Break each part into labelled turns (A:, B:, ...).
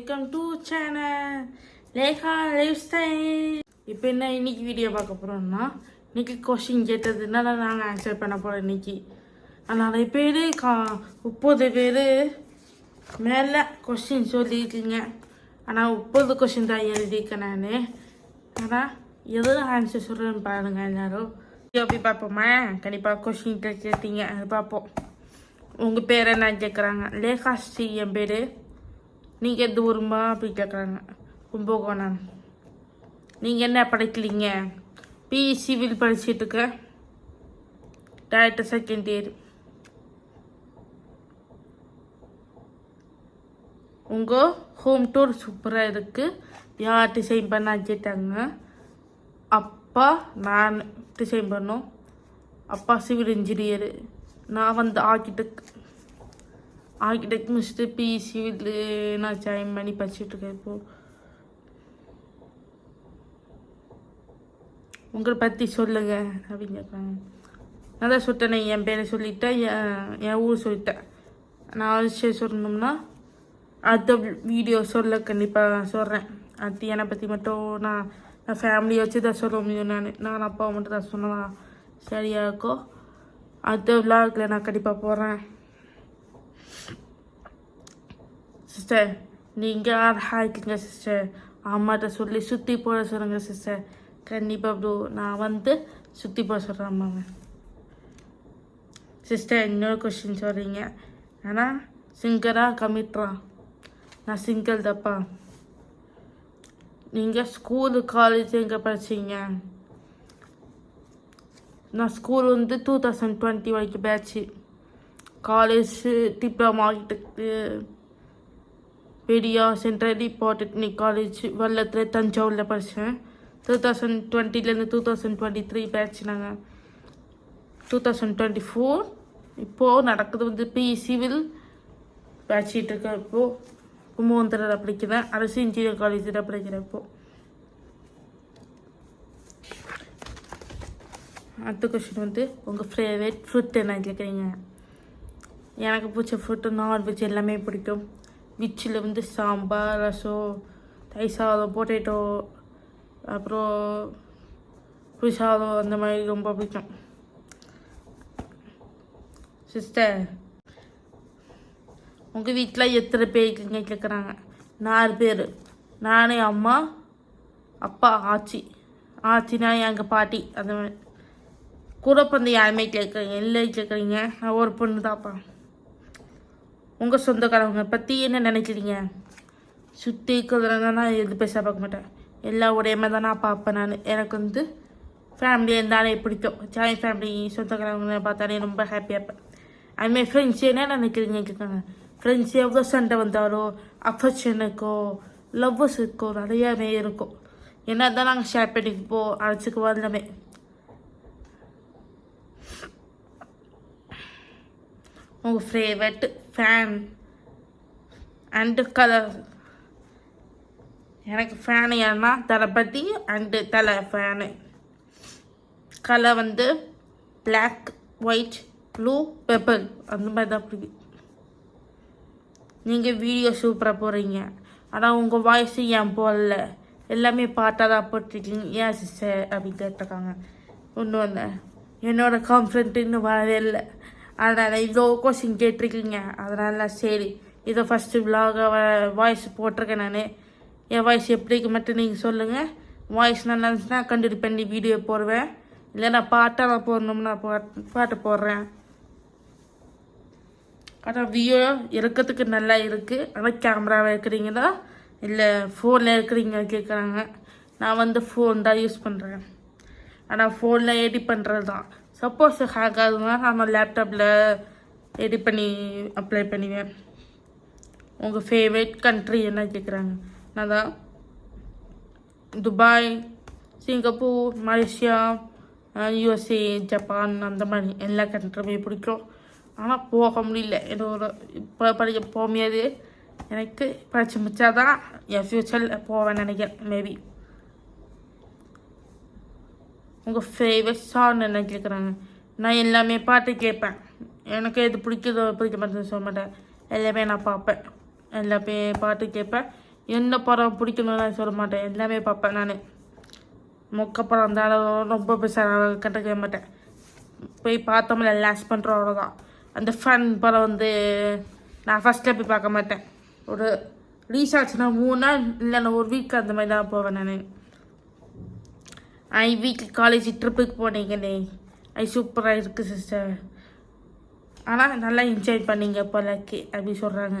A: Welcome to channel Lekha life style. இப்போ என்ன இன்னைக்கு வீடியோ பார்க்க போகிறோம்னா, இன்னைக்கு கொஷின் கேட்டதுனால நாங்கள் ஆன்சர் பண்ண போகிறோம் இன்னைக்கு. நிறைய பேர் 30 பேர் மேலே கொஷின் சொல்லியிருக்கீங்க. ஆனால் 30 கொஷின் தான் எழுதியிருக்கேன் நான். ஆனால் எது ஆன்சர் சொல்கிறேன்னு பாருங்க எல்லாரும். அப்படி பார்ப்போமா? கண்டிப்பாக கொஷின் கேட்டீங்க, அது பார்ப்போம். உங்கள் பேர் என்ன கேட்குறாங்க. லேகா ஸ்ரீ என் பேர். நீங்கள் எது ஊருமா அப்படி கேட்குறாங்க. கும்பகோணம். நீங்கள் என்ன படிக்கலீங்க? பிஇ சிவில் படிச்சுட்டுருக்க, டேரக்டர் செகண்ட் இயர். உங்கள் ஹோம் டூர் சூப்பராக இருக்குது. யார் டிசைன் பண்ண கேட்டாங்க. அப்பா நான் டிசைன் பண்ணோம். அப்பா சிவில் இன்ஜினியரு, நான் வந்து ஆர்கிடெக்ட் முடிச்சுட்டு பிஇ சிவில் நான் ஜாயின் பண்ணி படிச்சுட்ருக்கேன். இப்போது உங்களை பற்றி சொல்லுங்கள் அப்படின்னு கேட்குறாங்க. நான் தான் சொல்லிட்டேன், என் பேரை சொல்லிட்டேன், என் ஊர் சொல்லிட்டேன். நான் விஷயம் சொல்லணும்னா அடுத்த வீடியோ சொல்ல கண்டிப்பாக சொல்கிறேன். அடுத்து என்னை பற்றி மட்டும் நான் ஃபேமிலியை வச்சு தான் சொல்ல முடியும். நான் அப்பாவை மட்டும் தான் சொன்னா சரியாக இருக்கும். அடுத்த விழாக்கில் நான் கண்டிப்பாக போகிறேன். சிஸ்டர் நீங்கள் அழகாக இருக்கீங்க சிஸ்டர். அம்மாட்ட சொல்லி சுற்றி போட சொல்லுங்கள் சிஸ்டர். கண்டிப்பாக ப்ரோ, நான் வந்து சுற்றி போட சொல்கிறேன் அம்மாவை. சிஸ்டர் இன்னொரு கொஸ்டின் சொல்கிறீங்க. ஆனால் சிங்கராக கமிட்ரா? நான் சிங்கிள் தப்பா. நீங்கள் ஸ்கூலு காலேஜ் எங்கே படிச்சிங்க? நான் ஸ்கூல் வந்து 2020 வரைக்கும் பேட்ச்சு. காலேஜ் டிப்ளமா ஆர்கிடெக்டு பெரியா சென்ட்ரலி பாலிடெக்னிக் காலேஜ் வல்லத்தில் தஞ்சாவூரில் படித்தேன். 2020 2023 பேட்ச். நாங்கள் 2024 இப்போது நடக்குது வந்து பிஇ சிவில் பேட்சிட்டு இருக்கேன். இப்போது கும்பகோணத்தில் படிக்கிறேன். அரசு இன்ஜினியர் காலேஜில் படிக்கிறேன். இப்போது அடுத்த கொஸ்டின் வந்து உங்கள் ஃபேவரட் ஃப்ரூட் என்ன கேட்குறீங்க. எனக்கு பிடிச்ச ஃப்ரூட்டு நான்வெஜ் எல்லாமே பிடிக்கும். விச்சில் வந்து சாம்பார், ரசம், தயிர் சாதம், பொட்டேட்டோ, அப்புறம் புளி சாதம், அந்த மாதிரி ரொம்ப பிடிக்கும். சிஸ்டர் உங்கள் வீட்டில் எத்தனை பேர் இருக்கீங்க கேட்குறாங்க. 4 பேர். நான், அம்மா, அப்பா, ஆச்சினா எங்கள் பாட்டி. அந்த மாதிரி கூட பிறந்த யாருமே கேட்குறீங்க இல்லை கேட்குறீங்க. நான் ஒரு பொண்ணு தான்ப்பா. உங்கள் சொந்தக்காரவங்க பற்றி என்ன நினைக்கிறீங்க? சுற்றி இருக்கிறவங்க நான் எது பேச பார்க்க மாட்டேன். எல்லா உடையமாக தான் நான் பார்ப்பேன். எனக்கு வந்து ஃபேமிலி இருந்தாலே பிடிக்கும். ஜாயின்ட் ஃபேமிலி சொந்தக்காரவங்க பார்த்தாலே ரொம்ப ஹாப்பியாக இருப்பேன். அதுமாதிரி ஃப்ரெண்ட்ஸ் என்ன நினைக்கிறீங்க கேட்குறாங்க. ஃப்ரெண்ட்ஸ் எவ்வளோ சண்டை வந்தாலும் அஃபெக்ஷன் இருக்கும், லவ்வர்ஸ் இருக்கும், நிறையாவே இருக்கும். என்ன தான் நாங்கள் ஷேர் பண்ணிக்குப்போம், அழைச்சிக்குவோம் எல்லாமே. உங்கள் ஃபேவரட் ஃபேன் அண்டு கலர். எனக்கு ஃபேனு ஏன்னா தளபதி அண்டு தலை ஃபேனு. கலர் வந்து பிளாக், ஒயிட், ப்ளூ, பெப்பர், அந்த மாதிரி தான் பிடிக்கும். நீங்கள் வீடியோ சூப்பராக போடுறீங்க, ஆனால் உங்கள் வாய்ஸு ஏன் போடல? எல்லாமே பாட்டாக தான் போட்டிருக்கீங்க, ஏன் சிஸ்டர் அப்படின்னு கேட்டிருக்காங்க. ஒன்று என்னோடய கான்ஃபிடென்ட் இன்னும் வரவே இல்லை. அதனால் இவ்வளோ கொஸ்டின் கேட்டிருக்கீங்க. அதனால் சரி, இதை ஃபஸ்ட்டு விலாக வாய்ஸ் போட்டிருக்கேன் நான். என் வாய்ஸ் எப்படிக்கு மட்டும் நீங்கள் சொல்லுங்கள். வாய்ஸ் நல்லா இருந்துச்சுன்னா கண்டினியூ பண்ணி வீடியோ போடுவேன். இல்லைன்னா பாட்டாக நான் போடணும்னா பாட்டு போடுறேன். ஆனால் வீடியோ இருக்கிறதுக்கு நல்லா இருக்குது. ஆனால் கேமராவை இருக்கிறீங்களா இல்லை ஃபோனில் இருக்கிறீங்க கேட்குறாங்க. நான் வந்து ஃபோன் தான் யூஸ் பண்ணுறேன். ஆனால் ஃபோனில் எடிட் பண்ணுறது தான். சப்போஸ் ஹேக் ஆகுதுன்னா நான் லேப்டாப்பில் எடிட் பண்ணி அப்ளை பண்ணுவேன். உங்கள் ஃபேவரட் கண்ட்ரி என்ன கேட்குறாங்க. நான் தான் Dubai, Singapore, Malaysia, USA, Japan, அந்த மாதிரி எல்லா கண்ட்ரியுமே பிடிக்கும். ஆனால் போக முடியல. இப்போ போக முடியாது. எனக்கு படிச்சு முடிச்சாதான் என் ஃப்யூச்சரில் போவேன்னு நினைக்கிறேன். மேபி உங்கள் ஃபேவரட் சாங் என்ன கேட்குறாங்க. நான் எல்லாமே பாட்டு கேட்பேன். எனக்கு எது பிடிக்குதோ பிடிக்க மாட்டேன்னு சொல்ல மாட்டேன். எல்லாமே நான் பார்ப்பேன். எல்லாமே பாட்டு கேட்பேன். எந்த படம் பிடிக்கணும்னு நான் சொல்ல மாட்டேன், எல்லாமே பார்ப்பேன் நான். மொக்க படம் இருந்தாலும் ரொம்ப பெருசாக கண்டுக்கவே மாட்டேன். போய் பார்த்தோம்ல லாஸ் பண்ணுறோம் அவ்வளோதான். அந்த ஃபன் படம் வந்து நான் ஃபஸ்ட்டில் போய் பார்க்க மாட்டேன். ஒரு ரீச் ஆச்சுன்னா 3 நாள் இல்லைன்னா ஒரு வீக் அந்த மாதிரி தான் போவேன் நான். வீட்டில் காலேஜ் ட்ரிப்புக்கு போனீங்கண்ணே, சூப்பராக இருக்குது சிஸ்டர், ஆனால் நல்லா என்ஜாய் பண்ணிங்க போலக்கு அப்படி சொல்கிறாங்க.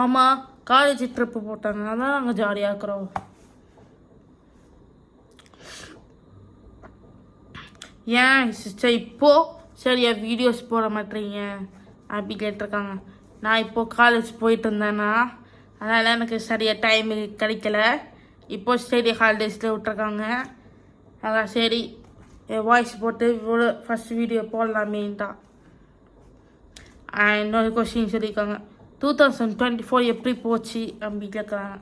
A: ஆமாம், காலேஜ் ட்ரிப்பு போட்டாங்க, அதான் நாங்கள் ஜாலியாக இருக்கிறோம். ஏன் சிஸ்டர் இப்போது சரியா வீடியோஸ் போட மாட்டேறீங்க அப்படி கேட்டிருக்காங்க. நான் இப்போது காலேஜ் போயிட்டு இருந்தேன்னா அதனால் எனக்கு சரியாக டைம் கிடைக்கல. இப்போது ஸ்டடி ஹாலிடேஸில் விட்ருக்காங்க. அதான் சரி வாய்ஸ் போட்டு இவ்வளோ ஃபஸ்ட் வீடியோ போடலாமேன்ட்டா. இன்னொரு கொஸ்டின் சொல்லியிருக்காங்க, 2024 எப்படி போச்சு அப்படி கேட்குறாங்க.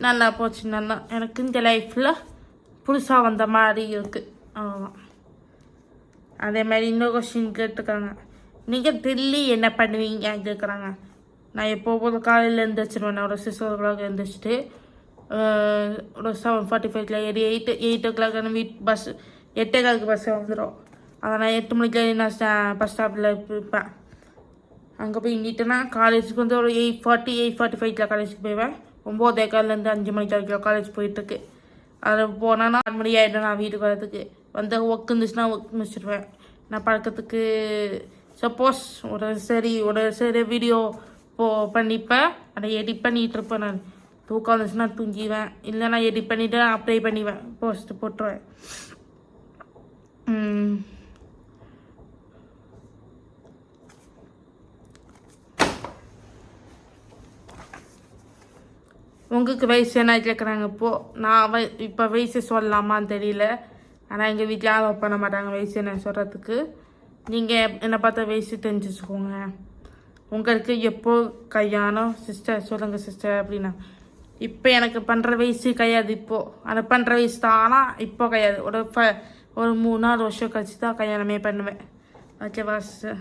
A: நல்லா போச்சு, நல்லா எனக்கு இந்த லைஃப்பில் புதுசாக வந்த மாதிரி இருக்குது, அவ்வளோதான். அதே மாதிரி இன்னொரு கொஸ்டின் கேட்டுருக்காங்க, நீங்கள் டெல்லி என்ன பண்ணுவீங்க கேட்குறாங்க. நான் எப்போது காலையில் எழுந்திரிச்சிருவேன், ஒரு 6 o'clock எழுந்திரிச்சிட்டு ஒரு 7:45 ஏறி 8 o'clock பஸ் 8:15 பஸ் வந்துடும். அதை நான் 8 மணிக்கு நான் பஸ் ஸ்டாப்பில் இருப்பேன். அங்கே போய் நின்றுட்டேன்னா காலேஜுக்கு வந்து ஒரு 8:45 காலேஜுக்கு போயிடுவேன். 9:15 5 மணிக்கு வரைக்கும் காலேஜ் போயிட்டுருக்கு. அதில் போனால் 4 மணி ஆகிடும் நான் வீட்டுக்கு வரதுக்கு. வந்து ஒர்க் இருந்துச்சுன்னா ஒர்க் முடிச்சிடுவேன். நான் பழக்கத்துக்கு சப்போஸ் ஒரு சரி வீடியோ பண்ணிப்பேன், அதை எடிட் பண்ணிகிட்டு இருப்பேன். நான் தூக்கம் வந்துச்சுன்னா தூங்கிடுவேன், இல்லைனா எடிட் பண்ணிவிட்டு அப்ளை பண்ணிடுவேன், போஸ்ட் போட்டுருவேன். உங்களுக்கு வயசு என்ன கேட்குறாங்க. இப்போது நான் இப்போ வயசு சொல்லலாமான்னு தெரியல, ஆனால் எங்கள் வீட்டில் அலோவ் பண்ண மாட்டாங்க வயசு என்ன சொல்கிறதுக்கு. நீங்கள் என்னை பார்த்தா வயசு தெரிஞ்சு வச்சுக்கோங்க. உங்களுக்கு எப்போ கல்யாணம் சிஸ்டர் சொல்லுங்கள் சிஸ்டர் அப்படின்னா. இப்போ எனக்கு பண்ணுற வயசு கிடையாது இப்போது, அதை பண்ணுற வயசு தான், ஆனால் இப்போ கிடையாது. ஒரு 3-4 வருஷம் கழிச்சு தான் கல்யாணமே பண்ணுவேன். ஓகேவா sister?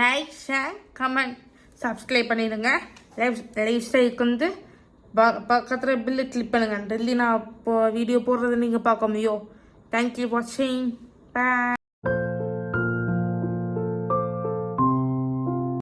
A: Like share comment subscribe பண்ணிடுங்க. லைஃப் ஸ்டைலுக்கு வந்து பக்கத்தில் பில்லு கிளிக் பண்ணுங்கள். டெல்லி நான் இப்போ வீடியோ போடுறது நீங்கள் பார்க்க முடியும். தேங்க்யூ வாட்சிங். பாய்.